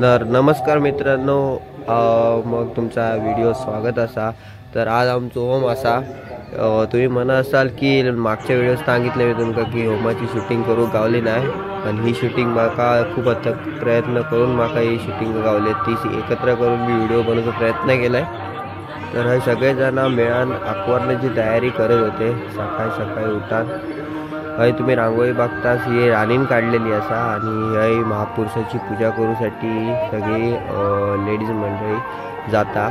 तर नमस्कार मित्रांनो, मग तुमचा व्हिडिओ स्वागत असा। तर आज आमचो होम असा। तुम्ही म्हणा असाल की मागच्या व्हिडिओ सांगितले मी तुमका की होमाची शूटिंग करू गावली नाही, पण ही शूटिंग माका खूप अथक प्रयत्न करून माका ही शूटिंग गावली, ती एकत्र करून मी व्हिडिओ बनवण्याचा प्रयत्न केलाय। तर हे सगळेजण मिळून अकवरण्याची तयारी करत होते। सकाळी सकाळी उठान हय तुम्ही रांगोळी बघतास, ही राणीन काढलेली असा आणि हय महापुरुषाची पूजा करूसाठी सगळी लेडीज मंडळी जाता।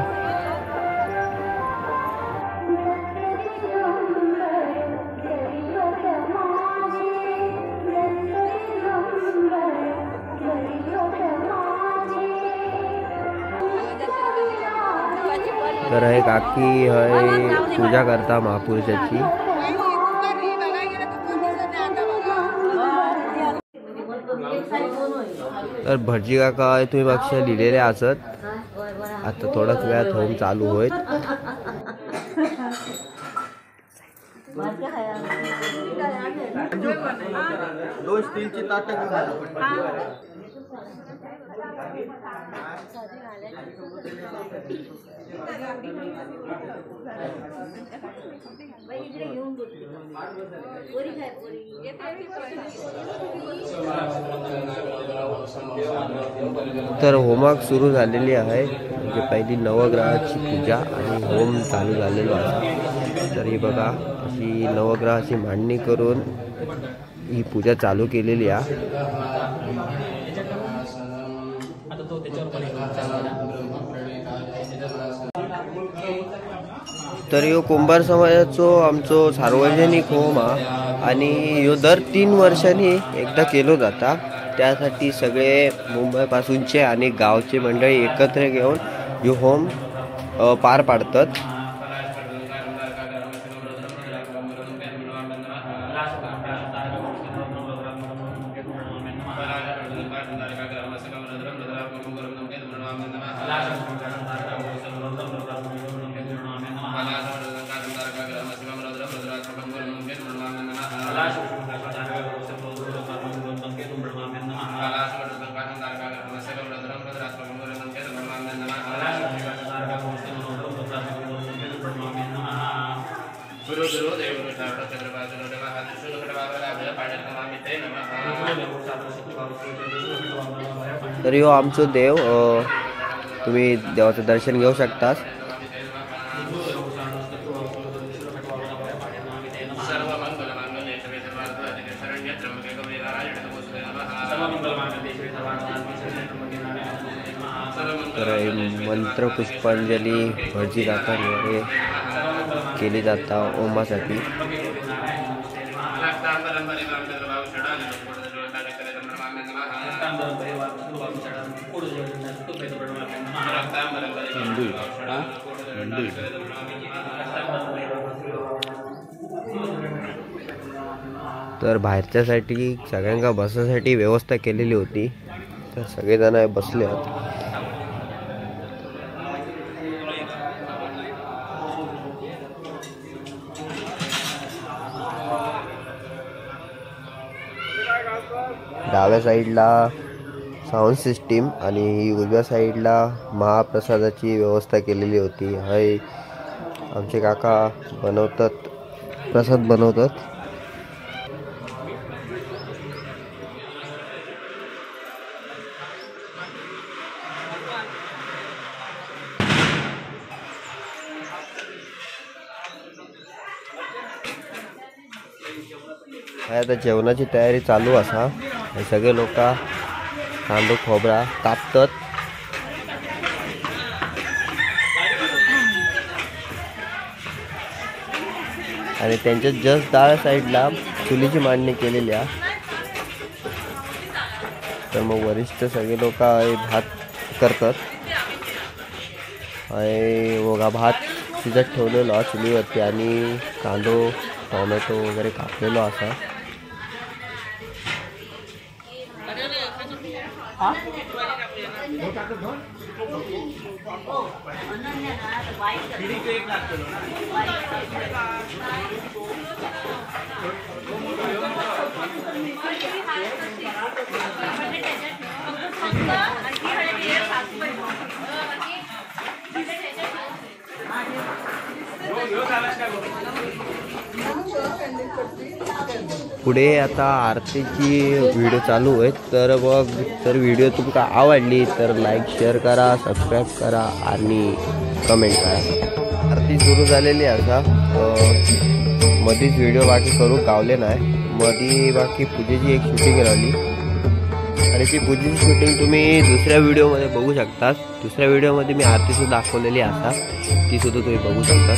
तर हय काकी हय पूजा करता महापुरुषाची। तर भटजी काका तुम्ही मागच्या लिहिलेले असत, आता थोड्याच वेळात होम चालू होईल। दोन स्टीलची ताटं तर होमाक सुरू झालेली आहे, म्हणजे पहिली नवग्रहाची पूजा आणि होम चालू झालेलो आहे। तर ही बघा अशी नवग्रहाची मांडणी करून ही पूजा चालू केलेली आहे। तर ह्यो कुंभार समाजाचो आमचो सार्वजनिक होम आणि ह्यो दर 3 वर्षांनी एकदा केलो जाता। त्यासाठी सगळे मुंबई पासूनचे आणि गावचे मंडळी एकत्र घेऊन ह्यो होम पार पाडतात। तर ह्यो आमचो देव, तुम्ही देवाचं दर्शन घेऊ शकतास। तर मंत्र पुष्पांजली भटजी काकांद्वारे केली जाता होमासाठी। तर बाहेरच्यासाठी सगळ्यांना बसासाठी व्यवस्था केलेली होती, तर सगळेजण बसले आहेत। डाव्या साईडला साऊंड सिस्टीम आणि उजव्या साईडला महाप्रसादाची व्यवस्था केलेली होती। हय आमचे काका बनवतात, प्रसाद बनवतात। आता जेवणाची तयारी चालू असा। सगळे लोक कांदो खोबरा कापतात आणि त्यांच्या जस्ट डाव्या साईडला चुलीची मांडणी केलेली आहे। तर मग वरिष्ठ सगळे लोक भात करतात आणि बघा भात शिजत ठेवलेलो चुलीवरती आणि कांदो टोमॅटो वगैरे कापलेलो असा। पुढे आता आरतीची व्हिडिओ चालू आहे. तर मग जर व्हिडिओ तुमका आवडली तर लाईक शेअर करा, सबस्क्राईब करा आणि कमेंट करा. आरती सुरू झालेली असा मधीच व्हिडिओ बाकी करू गावले नाही. मधी बाकी पूजेची एक शूटिंग राहिली आणि ती पूजेची शूटिंग तुम्ही दुसऱ्या व्हिडिओमध्ये बघू शकता. दुसऱ्या व्हिडिओमध्ये मी आरती सुद्धा दाखवलेली असा, ती सुद्धा तुम्ही बघू शकता.